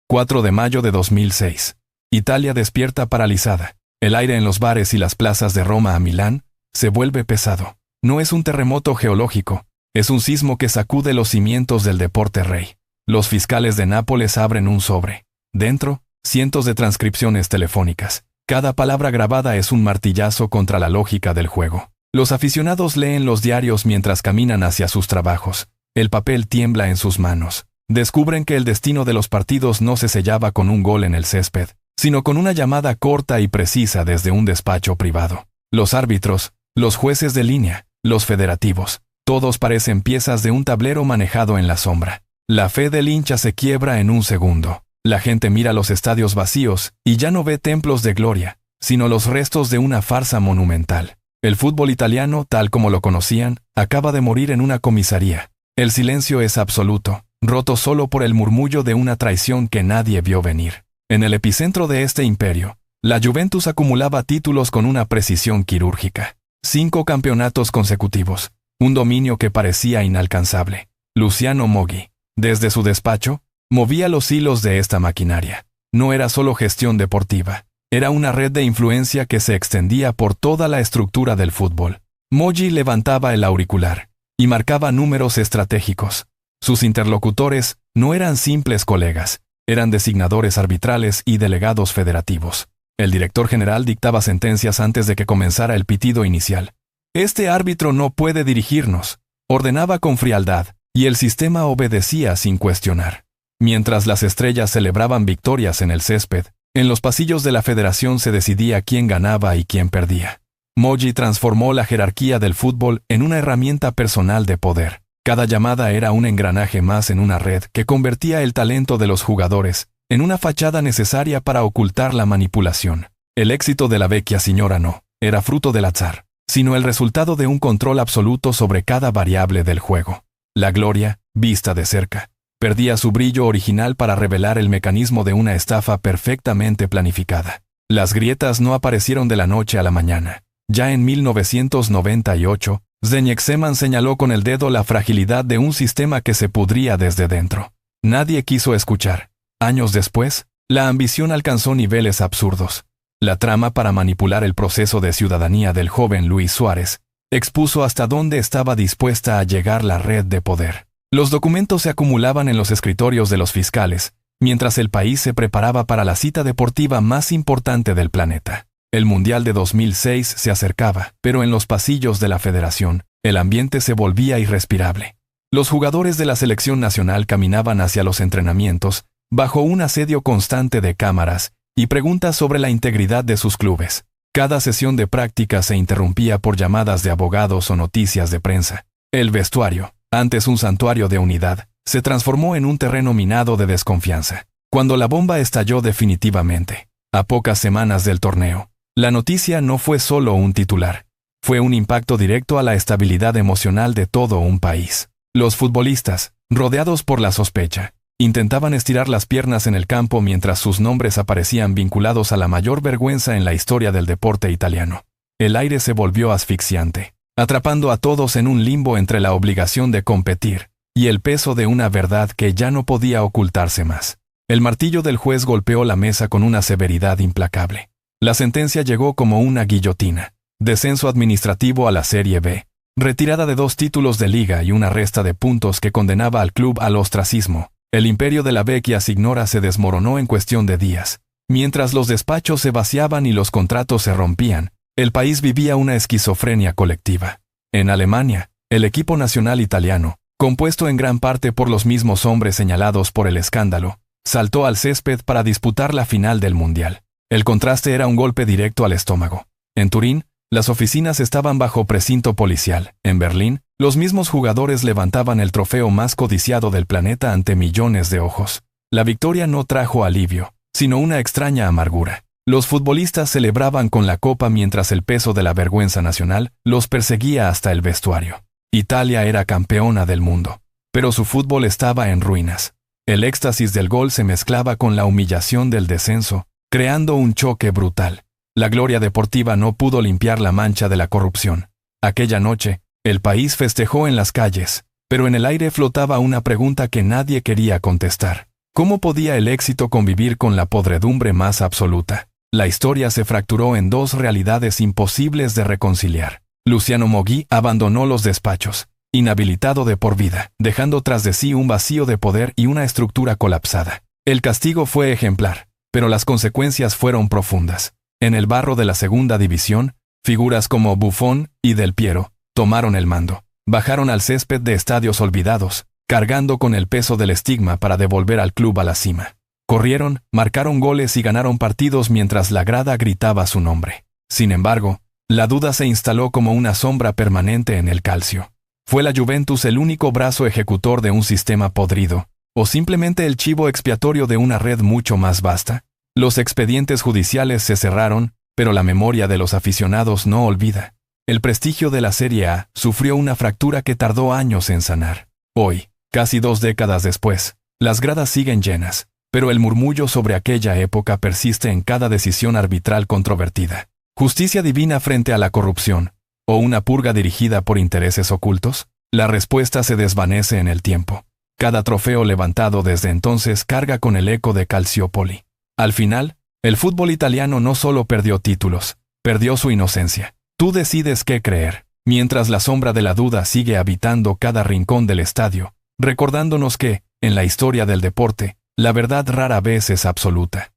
4 de mayo de 2006. Italia despierta paralizada. El aire en los bares y las plazas de Roma a Milán se vuelve pesado. No es un terremoto geológico, es un sismo que sacude los cimientos del deporte rey. Los fiscales de Nápoles abren un sobre. Dentro, cientos de transcripciones telefónicas. Cada palabra grabada es un martillazo contra la lógica del juego. Los aficionados leen los diarios mientras caminan hacia sus trabajos. El papel tiembla en sus manos. Descubren que el destino de los partidos no se sellaba con un gol en el césped, sino con una llamada corta y precisa desde un despacho privado. Los árbitros, los jueces de línea, los federativos, todos parecen piezas de un tablero manejado en la sombra. La fe del hincha se quiebra en un segundo. La gente mira los estadios vacíos y ya no ve templos de gloria, sino los restos de una farsa monumental. El fútbol italiano, tal como lo conocían, acaba de morir en una comisaría. El silencio es absoluto, roto solo por el murmullo de una traición que nadie vio venir. En el epicentro de este imperio, la Juventus acumulaba títulos con una precisión quirúrgica. 5 campeonatos consecutivos, un dominio que parecía inalcanzable. Luciano Moggi, desde su despacho, movía los hilos de esta maquinaria. No era solo gestión deportiva, era una red de influencia que se extendía por toda la estructura del fútbol. Moggi levantaba el auricular y marcaba números estratégicos. Sus interlocutores no eran simples colegas, eran designadores arbitrales y delegados federativos. El director general dictaba sentencias antes de que comenzara el pitido inicial. Este árbitro no puede dirigirnos, ordenaba con frialdad, y el sistema obedecía sin cuestionar. Mientras las estrellas celebraban victorias en el césped, en los pasillos de la federación se decidía quién ganaba y quién perdía. Moggi transformó la jerarquía del fútbol en una herramienta personal de poder. Cada llamada era un engranaje más en una red que convertía el talento de los jugadores en una fachada necesaria para ocultar la manipulación. El éxito de la vecchia signora no era fruto del azar, sino el resultado de un control absoluto sobre cada variable del juego. La gloria, vista de cerca, perdía su brillo original para revelar el mecanismo de una estafa perfectamente planificada. Las grietas no aparecieron de la noche a la mañana. Ya en 1998, Zdeněk Zeman señaló con el dedo la fragilidad de un sistema que se pudría desde dentro. Nadie quiso escuchar. Años después, la ambición alcanzó niveles absurdos. La trama para manipular el proceso de ciudadanía del joven Luis Suárez expuso hasta dónde estaba dispuesta a llegar la red de poder. Los documentos se acumulaban en los escritorios de los fiscales, mientras el país se preparaba para la cita deportiva más importante del planeta. El Mundial de 2006 se acercaba, pero en los pasillos de la federación, el ambiente se volvía irrespirable. Los jugadores de la selección nacional caminaban hacia los entrenamientos, bajo un asedio constante de cámaras y preguntas sobre la integridad de sus clubes. Cada sesión de práctica se interrumpía por llamadas de abogados o noticias de prensa. El vestuario, antes un santuario de unidad, se transformó en un terreno minado de desconfianza. Cuando la bomba estalló definitivamente, a pocas semanas del torneo, la noticia no fue solo un titular, fue un impacto directo a la estabilidad emocional de todo un país. Los futbolistas, rodeados por la sospecha, intentaban estirar las piernas en el campo mientras sus nombres aparecían vinculados a la mayor vergüenza en la historia del deporte italiano. El aire se volvió asfixiante, atrapando a todos en un limbo entre la obligación de competir y el peso de una verdad que ya no podía ocultarse más. El martillo del juez golpeó la mesa con una severidad implacable. La sentencia llegó como una guillotina. Descenso administrativo a la Serie B, retirada de 2 títulos de liga y una resta de puntos que condenaba al club al ostracismo. El imperio de la vecchia signora se desmoronó en cuestión de días. Mientras los despachos se vaciaban y los contratos se rompían, el país vivía una esquizofrenia colectiva. En Alemania, el equipo nacional italiano, compuesto en gran parte por los mismos hombres señalados por el escándalo, saltó al césped para disputar la final del Mundial. El contraste era un golpe directo al estómago. En Turín, las oficinas estaban bajo precinto policial. En Berlín, los mismos jugadores levantaban el trofeo más codiciado del planeta ante millones de ojos. La victoria no trajo alivio, sino una extraña amargura. Los futbolistas celebraban con la copa mientras el peso de la vergüenza nacional los perseguía hasta el vestuario. Italia era campeona del mundo, pero su fútbol estaba en ruinas. El éxtasis del gol se mezclaba con la humillación del descenso, creando un choque brutal. La gloria deportiva no pudo limpiar la mancha de la corrupción. Aquella noche, el país festejó en las calles, pero en el aire flotaba una pregunta que nadie quería contestar. ¿Cómo podía el éxito convivir con la podredumbre más absoluta? La historia se fracturó en dos realidades imposibles de reconciliar. Luciano Moggi abandonó los despachos, inhabilitado de por vida, dejando tras de sí un vacío de poder y una estructura colapsada. El castigo fue ejemplar, pero las consecuencias fueron profundas. En el barro de la segunda división, figuras como Buffon y Del Piero tomaron el mando. Bajaron al césped de estadios olvidados, cargando con el peso del estigma para devolver al club a la cima. Corrieron, marcaron goles y ganaron partidos mientras la grada gritaba su nombre. Sin embargo, la duda se instaló como una sombra permanente en el Calcio. ¿Fue la Juventus el único brazo ejecutor de un sistema podrido, o simplemente el chivo expiatorio de una red mucho más vasta? Los expedientes judiciales se cerraron, pero la memoria de los aficionados no olvida. El prestigio de la Serie A sufrió una fractura que tardó años en sanar. Hoy, casi 2 décadas después, las gradas siguen llenas, pero el murmullo sobre aquella época persiste en cada decisión arbitral controvertida. ¿Justicia divina frente a la corrupción? ¿O una purga dirigida por intereses ocultos? La respuesta se desvanece en el tiempo. Cada trofeo levantado desde entonces carga con el eco de Calciopoli. Al final, el fútbol italiano no solo perdió títulos, perdió su inocencia. Tú decides qué creer, mientras la sombra de la duda sigue habitando cada rincón del estadio, recordándonos que, en la historia del deporte, la verdad rara vez es absoluta.